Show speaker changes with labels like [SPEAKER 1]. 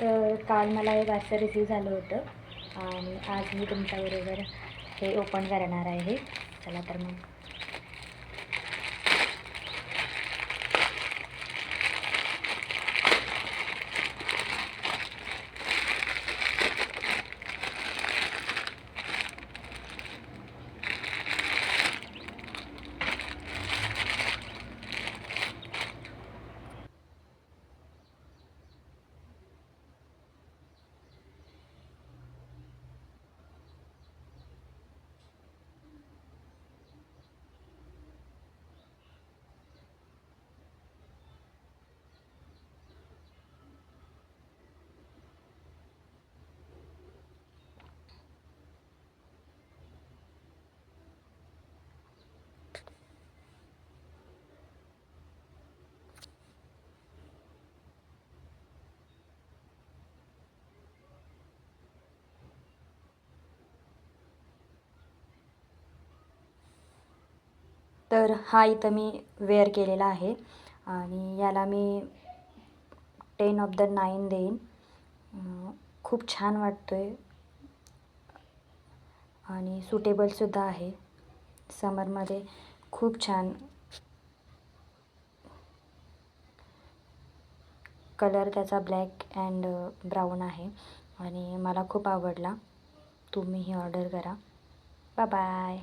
[SPEAKER 1] तर काल मला हे पार्सल रिसीव झालं होतं आणि आज मी तुमच्याबरोबर हे ओपन करणार आहे. चला तर मग. तर हा इथं मी वेअर केलेला आहे आणि याला मी 10/9 देईन. खूप छान वाटतो आहे आणि सुटेबलसुद्धा आहे. समरमध्ये खूप छान कलर त्याचा ब्लॅक अँड ब्राऊन आहे आणि मला खूप आवडला. तुम्हीही ऑर्डर करा. Bye bye.